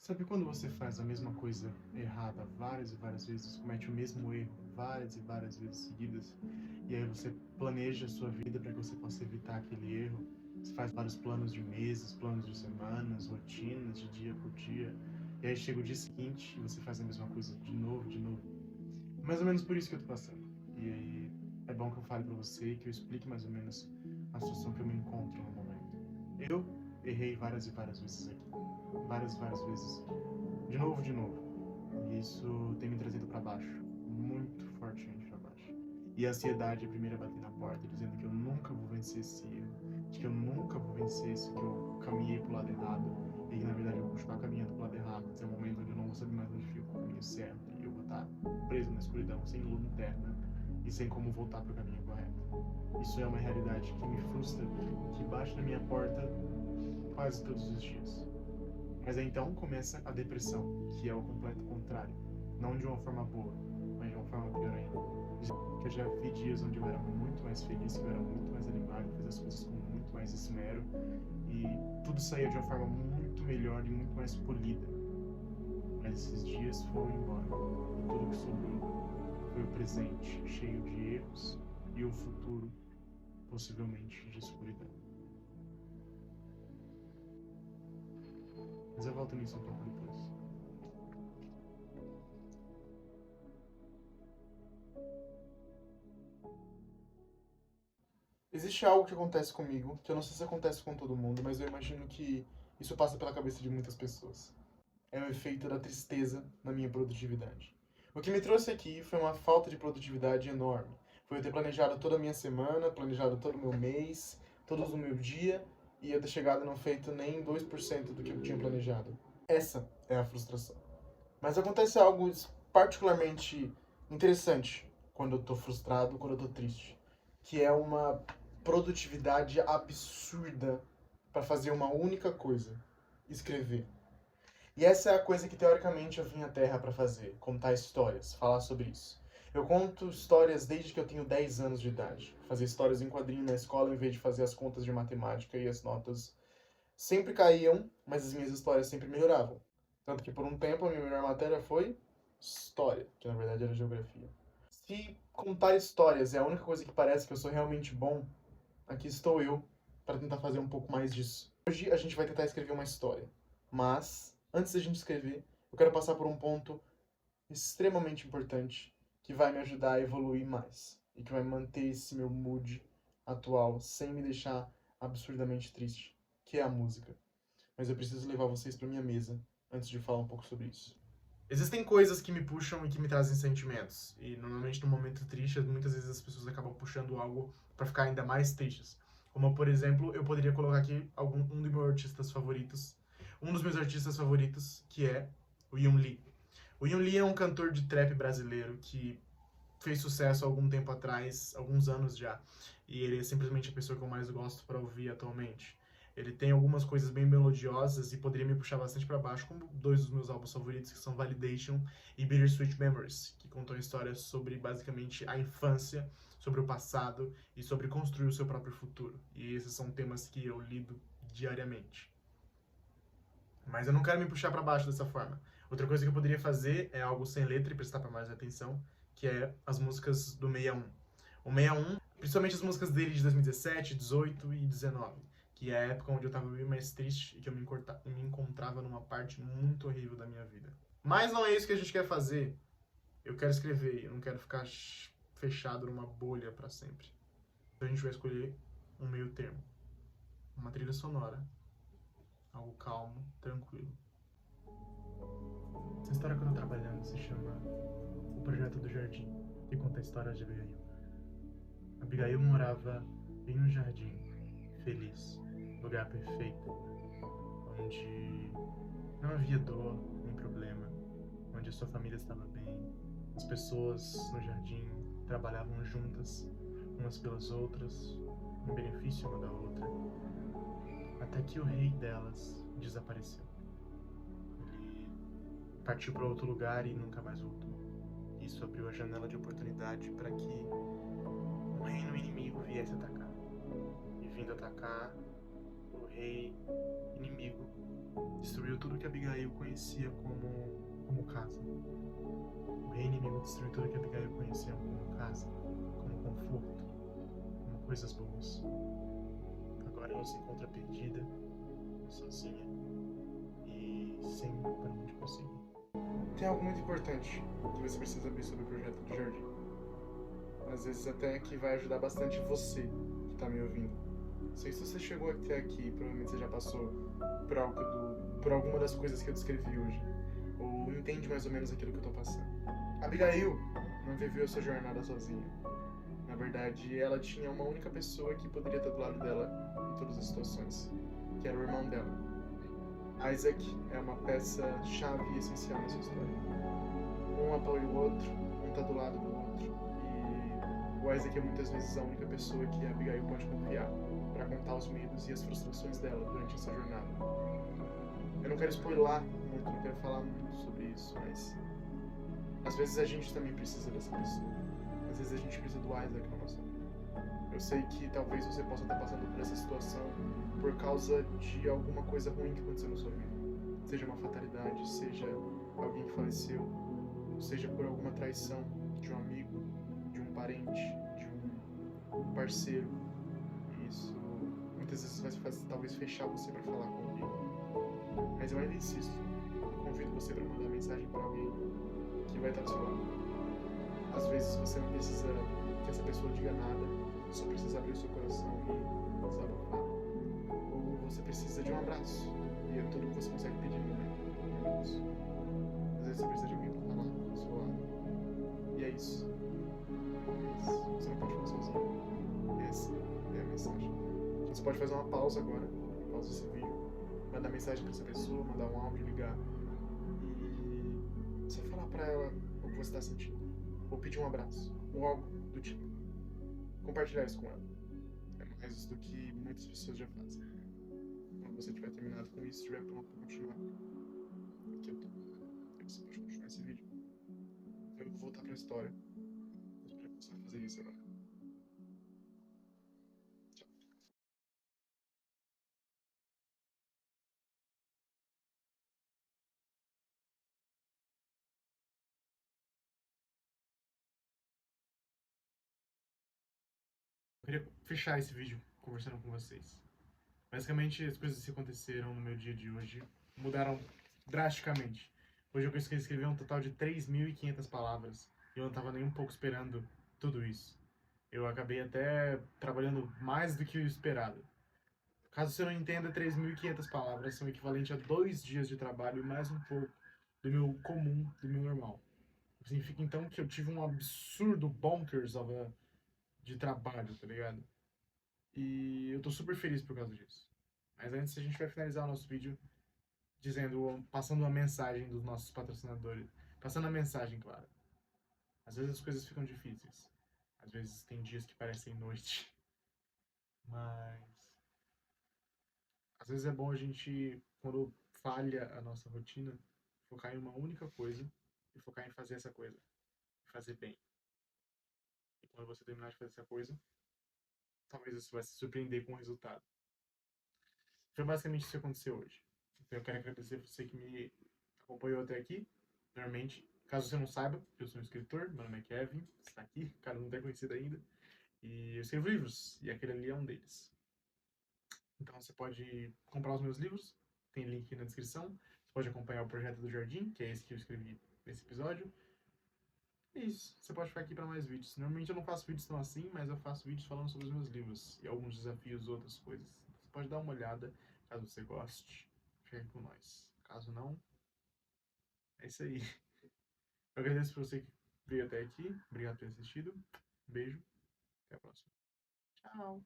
Sabe quando você faz a mesma coisa errada várias e várias vezes, comete o mesmo erro várias e várias vezes seguidas, e aí você planeja a sua vida para que você possa evitar aquele erro? Você faz vários planos de meses, planos de semanas, rotinas de dia por dia, e aí chega o dia seguinte e você faz a mesma coisa de novo, de novo. É mais ou menos por isso que eu tô passando. E aí é bom que eu fale para você, que eu explique mais ou menos a situação que eu me encontro no momento. Eu errei várias e várias vezes aqui, várias e várias vezes de novo. E isso tem me trazido para baixo, muito fortemente para baixo. E a ansiedade é a primeira a bater na porta, dizendo que eu nunca vou vencer esse erro, de que eu nunca vou vencer isso, que eu caminhei pro lado errado, e que na verdade eu vou continuar caminhando pro lado errado, até o momento onde eu não vou saber mais onde fica o caminho certo, e eu vou estar preso na escuridão, sem lanterna, e sem como voltar pro caminho correto. Isso é uma realidade que me frustra, que bate na minha porta quase todos os dias. Mas aí então começa a depressão, que é o completo contrário. Não de uma forma boa, mas de uma forma pior ainda. Que eu já vi dias onde eu era muito mais feliz, que eu era muito mais animado, fazia as coisas com muito mais esmero e tudo saía de uma forma muito melhor e muito mais polida. Mas esses dias foram embora e tudo que sobrou foi o presente, cheio de erros e o futuro, possivelmente, de escuridão. Mas eu volto nisso um pouco depois. Existe algo que acontece comigo, que eu não sei se acontece com todo mundo, mas eu imagino que isso passa pela cabeça de muitas pessoas. É o efeito da tristeza na minha produtividade. O que me trouxe aqui foi uma falta de produtividade enorme. Foi eu ter planejado toda a minha semana, planejado todo o meu mês, todo o meu dia, e eu ter chegado e não feito nem 2% do que eu tinha planejado. Essa é a frustração. Mas acontece algo particularmente interessante quando eu tô frustrado, quando eu tô triste, que é uma produtividade absurda para fazer uma única coisa: escrever. E essa é a coisa que teoricamente eu vim à Terra para fazer: contar histórias, falar sobre isso. Eu conto histórias desde que eu tenho 10 anos de idade. Fazia histórias em quadrinho na escola em vez de fazer as contas de matemática e as notas sempre caíam, mas as minhas histórias sempre melhoravam. Tanto que por um tempo a minha melhor matéria foi história, que na verdade era geografia. Se contar histórias é a única coisa que parece que eu sou realmente bom, aqui estou eu para tentar fazer um pouco mais disso. Hoje a gente vai tentar escrever uma história, mas antes da gente escrever, eu quero passar por um ponto extremamente importante que vai me ajudar a evoluir mais e que vai manter esse meu mood atual sem me deixar absurdamente triste, que é a música. Mas eu preciso levar vocês para minha mesa antes de falar um pouco sobre isso. Existem coisas que me puxam e que me trazem sentimentos. E normalmente no momento triste, muitas vezes as pessoas acabam puxando algo para ficar ainda mais tristes. Como por exemplo, eu poderia colocar aqui um dos meus artistas favoritos. Um dos meus artistas favoritos, que é o Yun Lee. O Yun Lee é um cantor de trap brasileiro que fez sucesso há algum tempo atrás, alguns anos já. E ele é simplesmente a pessoa que eu mais gosto para ouvir atualmente. Ele tem algumas coisas bem melodiosas e poderia me puxar bastante para baixo, como dois dos meus álbuns favoritos, que são Validation e Bittersweet Memories, que contam histórias sobre basicamente a infância, sobre o passado e sobre construir o seu próprio futuro. E esses são temas que eu lido diariamente. Mas eu não quero me puxar para baixo dessa forma. Outra coisa que eu poderia fazer é algo sem letra e prestar para mais atenção, que é as músicas do 61. O 61, principalmente as músicas dele de 2017, 18 e 19, que é a época onde eu estava bem mais triste e que eu me encontrava numa parte muito horrível da minha vida. Mas não é isso que a gente quer fazer. Eu quero escrever, eu não quero ficar fechado numa bolha para sempre. Então a gente vai escolher um meio termo. Uma trilha sonora, algo calmo, tranquilo. Essa história que eu tô trabalhando se chama O Projeto do Jardim, que conta a história de Abigail. Abigail morava em um jardim, feliz, lugar perfeito, onde não havia dor nem problema, onde a sua família estava bem, as pessoas no jardim trabalhavam juntas, umas pelas outras, em benefício uma da outra, até que o rei delas desapareceu. Ele partiu para outro lugar e nunca mais voltou. Isso abriu a janela de oportunidade para que um reino inimigo viesse atacar. E vindo atacar, o rei inimigo destruiu tudo que Abigail conhecia como casa. O rei inimigo destruiu tudo que Abigail conhecia como casa, como conforto, como coisas boas. Agora ela se encontra perdida, sozinha e sem para onde conseguir. Tem algo muito importante que você precisa saber sobre o projeto do Jardim. Às vezes até que vai ajudar bastante você que está me ouvindo. Não sei se você chegou até aqui, provavelmente você já passou por alguma das coisas que eu descrevi hoje, ou entende mais ou menos aquilo que eu estou passando. Abigail não viveu sua jornada sozinha. Na verdade, ela tinha uma única pessoa que poderia estar do lado dela em todas as situações, que era o irmão dela. Isaac é uma peça-chave e essencial nessa história. Um apoia o outro, um está do lado do outro, e o Isaac é muitas vezes a única pessoa que a Abigail pode confiar para contar os medos e as frustrações dela durante essa jornada. Eu não quero spoiler muito, não quero falar muito sobre isso, mas às vezes a gente também precisa dessa pessoa. Às vezes a gente precisa do Isaac na nossa vida. Eu sei que talvez você possa estar passando por essa situação por causa de alguma coisa ruim que aconteceu na sua vida. Seja uma fatalidade, seja alguém que faleceu, seja por alguma traição de um amigo, de um parente, de um parceiro. E isso muitas vezes vai talvez fechar você para falar com alguém. Mas eu ainda insisto, eu convido você para mandar mensagem para alguém que vai estar do seu lado. Às vezes você não precisa que essa pessoa diga nada, só precisa abrir o seu coração e desabafar. Ou você precisa de um abraço, e é tudo que você consegue pedir no momento. Às vezes você precisa de alguém para falar do seu lado. E é isso. Você não pode ficar sozinho. Essa é a mensagem. Você pode fazer uma pausa agora, pausa esse vídeo, mandar mensagem para essa pessoa, mandar um áudio, ligar e só falar para ela o que você está sentindo. Ou pedir um abraço, ou algo do tipo. Compartilhar isso com ela. É mais do que muitas pessoas já fazem. Quando você tiver terminado com isso, estiver pronto para continuar, aqui eu tô. E você pode continuar esse vídeo. Eu vou voltar para a história. Eu espero que você vai fazer isso agora. Tchau. Eu queria fechar esse vídeo conversando com vocês. Basicamente, as coisas que aconteceram no meu dia de hoje mudaram drasticamente. Hoje eu consegui escrever um total de 3.500 palavras e eu não estava nem um pouco esperando tudo isso. Eu acabei até trabalhando mais do que o esperado. Caso você não entenda, 3.500 palavras são equivalente a 2 dias de trabalho e mais um pouco do meu comum, do meu normal. Significa então que eu tive um absurdo bonkers de trabalho, tá ligado? E eu tô super feliz por causa disso. Mas antes a gente vai finalizar o nosso vídeo passando uma mensagem dos nossos patrocinadores. Passando a mensagem, claro. Às vezes as coisas ficam difíceis. Às vezes tem dias que parecem noite. Mas às vezes é bom a gente, quando falha a nossa rotina, focar em uma única coisa e focar em fazer essa coisa. E fazer bem. E quando você terminar de fazer essa coisa, talvez você vai se surpreender com o resultado. Foi basicamente isso que aconteceu hoje. Então eu quero agradecer você que me acompanhou até aqui. Normalmente, caso você não saiba, eu sou um escritor, meu nome é Kevin, está aqui, cara não é conhecido ainda. E eu escrevo livros, e aquele ali é um deles. Então você pode comprar os meus livros, tem link aqui na descrição. Você pode acompanhar o Projeto do Jardim, que é esse que eu escrevi nesse episódio. É isso, você pode ficar aqui para mais vídeos. Normalmente eu não faço vídeos tão assim, mas eu faço vídeos falando sobre os meus livros e alguns desafios, outras coisas. Você pode dar uma olhada, caso você goste. Fica aqui com nós. Caso não, é isso aí. Eu agradeço por você que veio até aqui. Obrigado por ter assistido. Um beijo. Até a próxima. Tchau.